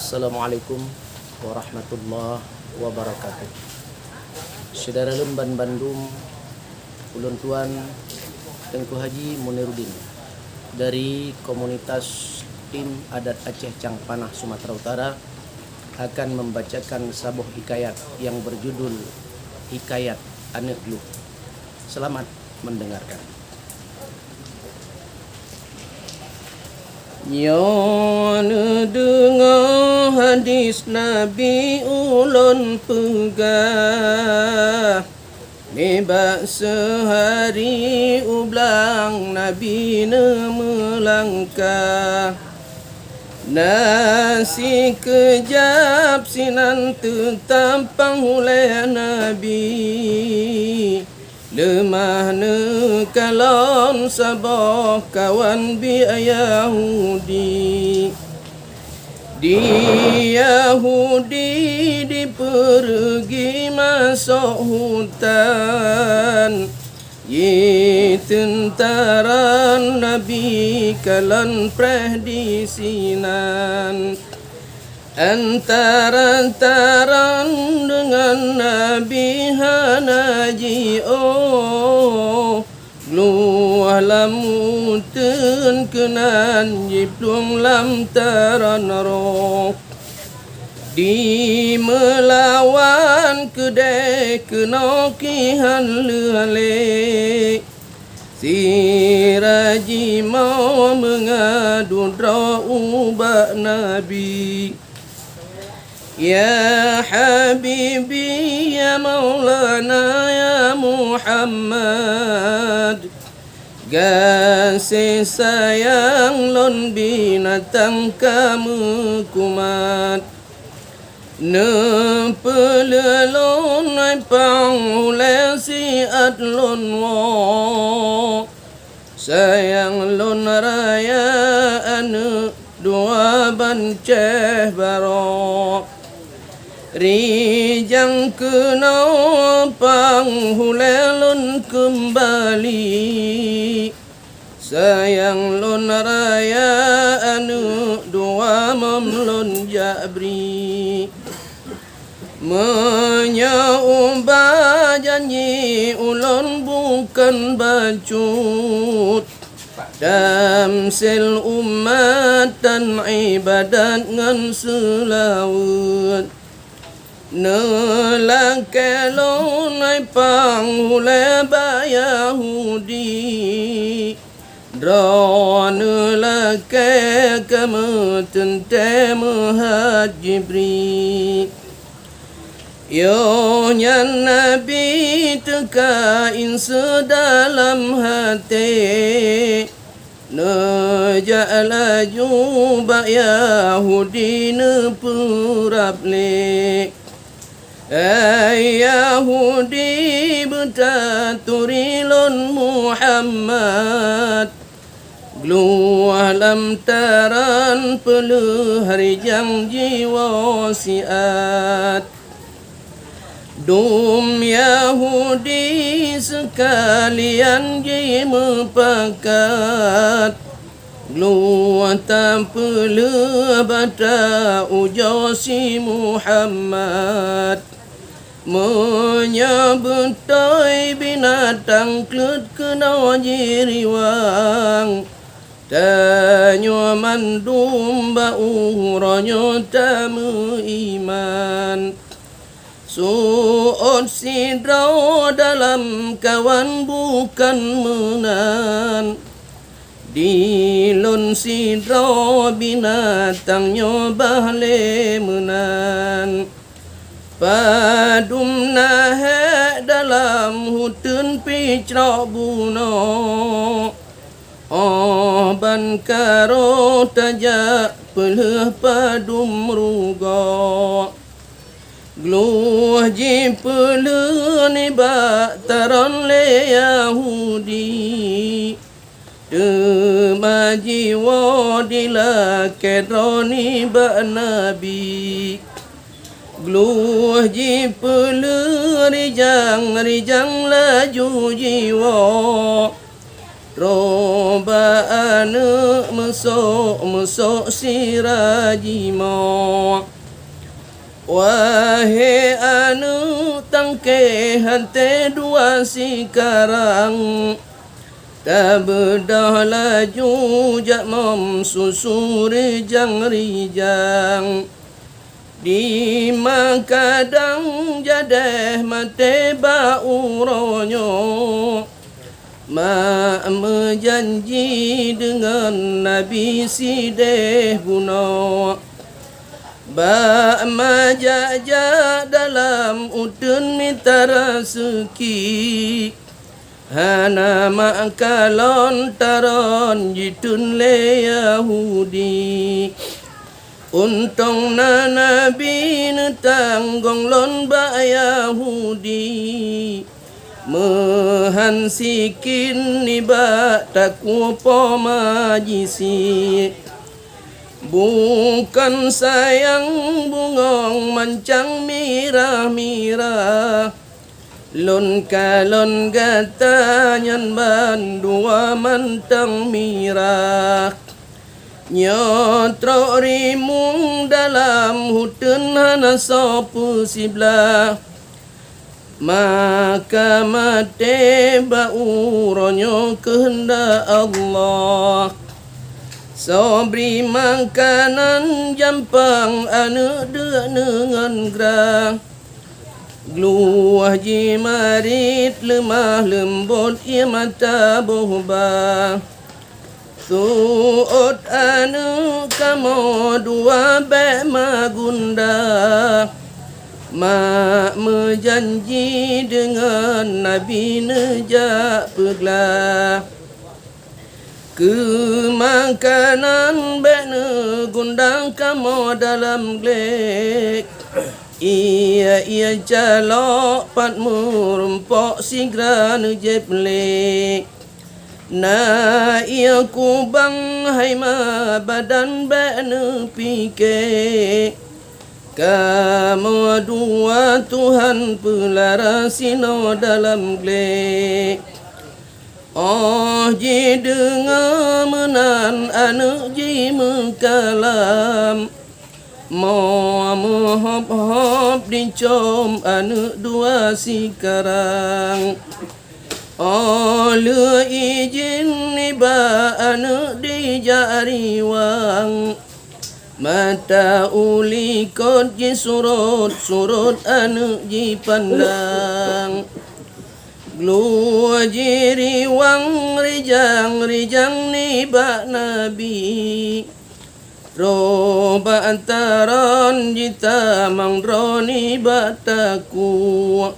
Assalamualaikum warahmatullahi wabarakatuh. Saudara Lemban Bandung, ulun tuan Tengku Haji Muniruddin dari komunitas tim adat Aceh Cangpanah Sumatera Utara akan membacakan sabuh hikayat yang berjudul Hikayat Aneuk Gluh. Selamat mendengarkan. Nyon dengar hadis Nabi ulun pegah, nebak sehari ublang Nabi melangkah. Nasi kejap sinan tertampang oleh Nabi, lemah kalon sabah kawan bi Yahudi. Di Yahudi dipergi masuk hutan, ye tentaran Nabi kalan preh di sinan. Antara-antaran dengan Nabi hanaji Gluh lamuten kenan jiplung lam taran roh. Di melawan kedai kenokihan lele, si Raji mau mengadu ubah Nabi. Ya Habibi ya Maulana ya Muhammad, kasih sayang lon binatang kamu kumat. Nepelelon ay pangule si adlon wo, sayang lon raya anu dua banceh barok. Rijang kenau panghulelun kembali, sayang lon raya anu dua mamlon jabri. Menyaubah janji ulun bukan bacut, damsil umat dan ibadat ngan selawat. Nelakelon ay panghule ba Yahudi, dra nelake kemetente mehat Jibri. Yo nyan Nabi tekain sedalam hati, nejala juba Yahudi nepurable. Yahudi betaturilon Muhammad, Gluh alam taran peluh harijang jiwa siat. Dum Yahudi sekalian ji mepakat, Gluh tampelu bata ujosi Muhammad. Menyebutoi binatang klut kena jiriwang, tanyo mandum bauronyo tamu iman. Suot sidraw dalam kawan bukan menan, dilon sidraw binatangnya bahle menan. Padum nahe dalam hutun picrok buno, ban karo tajak peleh padum rugo. Gluh jipeleh ni bak taran le Yahudi, demaji wadila kedroni bak Nabi. Gluh jipeleh rijang laju jiwa, Roba anu mesok sirajimo. Wahai anu tangke hante dua sekarang, tak bedah laju jak mom susuri jang rijang. Di makadang jadeh mate bauronyo, mak menjanji dengan Nabi sideh buno. Ba majaja dalam udun minta rezeki, hana makalon taron jitun le Yahudi. Untung na Nabi netanggong lon ba Yahudi, mehan sikin ni ba takupo majisi. Bukan sayang bungong mancang mirah-mirah, lon kalon gatanyan bandua mantang mirah. Nyotro rimung dalam hutun hana sopu siblah, maka mate bauronyo kehendak Allah. Sobri makanan jampang anu dengan gerah, gluah jimarit lemah lembut ia mata bohbah. Suot anu kamo dua be magunda, mak menjanji dengan Nabi nejak peglah. Kemakanan bene gundang kamu dalam glek, ia calok pat merumpok sigra nejep lek. Na ia kubang haima badan bene pike, kamu dua Tuhan pelarasino dalam glek. Oh ji dengar menan anu ji mengkalam, mau hop dincom anu dua sekarang. Oh le izin niba anu dijari wang, mata uli kot ji surut anu ji pandang. Gluah jiri wang rijang ni bak Nabi, roba antaran jita mangroni bak taku.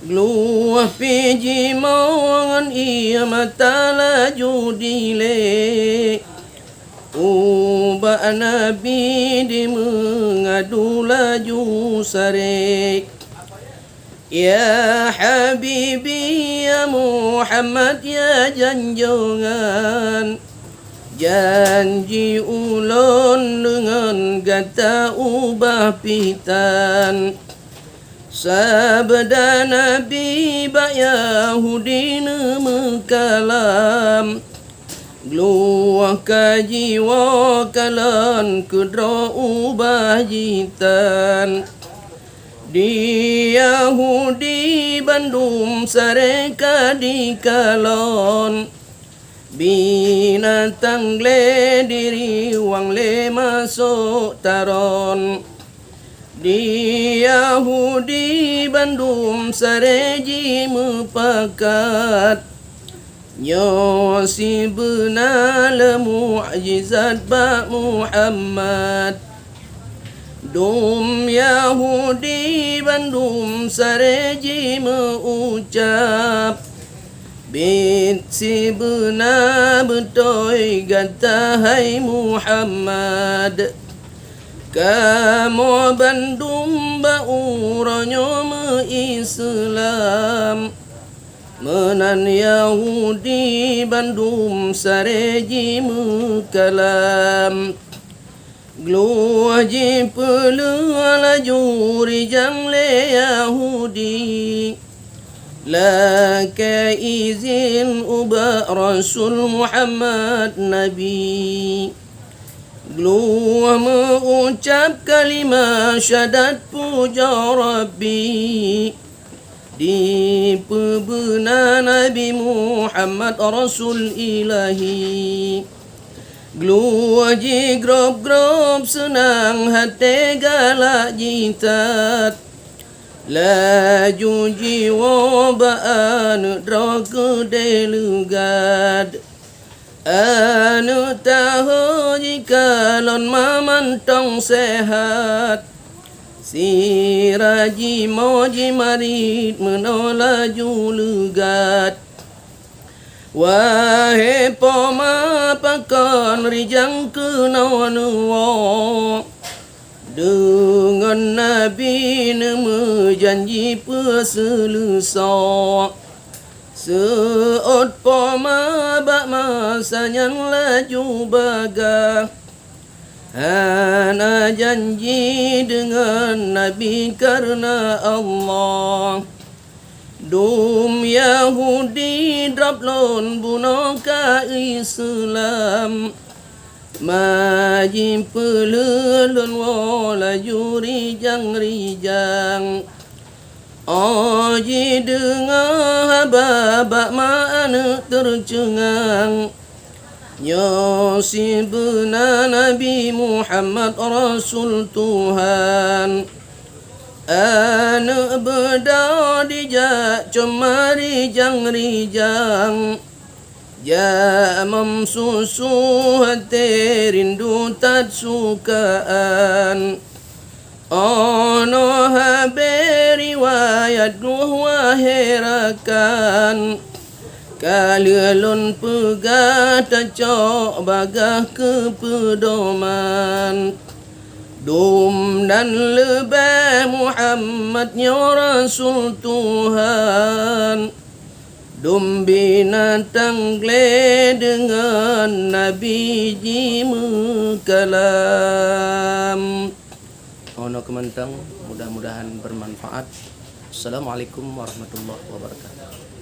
Gluah piji mawangan ia mata laju dile, ubak Nabi di mengadu laju sarek. Ya Habibi ya Muhammad ya janjongan, janji ulun dengan gata ubah pitan. Sabda Nabi ba Yahudi mengkalam, gluah kajiwa kalan kudro ubah jitan. Di Yahudi Bandung sareka di kalon, binatang le diri wang le masuk taron. Di Yahudi Bandung sareji mepakat, nyo si benar le mu'jizat ba Muhammad. Dum Yahudi Bandung sareji mengucap, bit si benar betul gata hai Muhammad. Kamu Bandung bauranyo me-Islam, menan Yahudi Bandung sareji mekalam. Gluah ji pelala juri jang le Yahudi, لك izin ubah Rasul Muhammad Nabi. Gluah mengucap kalimah syahadat puja Rabbi di pebena Nabi Muhammad Rasul Ilahi. Gluah ji grob-grob senang hati galak jitat. Laju jiwa ba'an droga delugad. Anu tahu jika lon mamantong sehat. Si raji moji marit menolaju lugat. Wahai poma pakon rijang kenawanuwa. Dengan Nabi nama janji peselusa. Seot poma bak masanya laju bagah. Hana janji dengan Nabi karena Allah. Dum Yahudi draplon bunuh ka Islam. Majim pelelun wala juri rijang. Oji dengar babak mana tercengang. Nyosi benar Nabi Muhammad Rasul Tuhan. Anak beda dijak cemari rijang. Jamam susu hati rindu tak sukaan. Ono haber riwayat Nuh waherakan. Kalialun pegah tak cok bagah kepedoman. Dum dan lebih Muhammadnya Rasul Tuhan. Dum binatang gled dengan Nabi jimu kalam. Ono kemantang, mudah-mudahan bermanfaat. Assalamualaikum warahmatullahi wabarakatuh.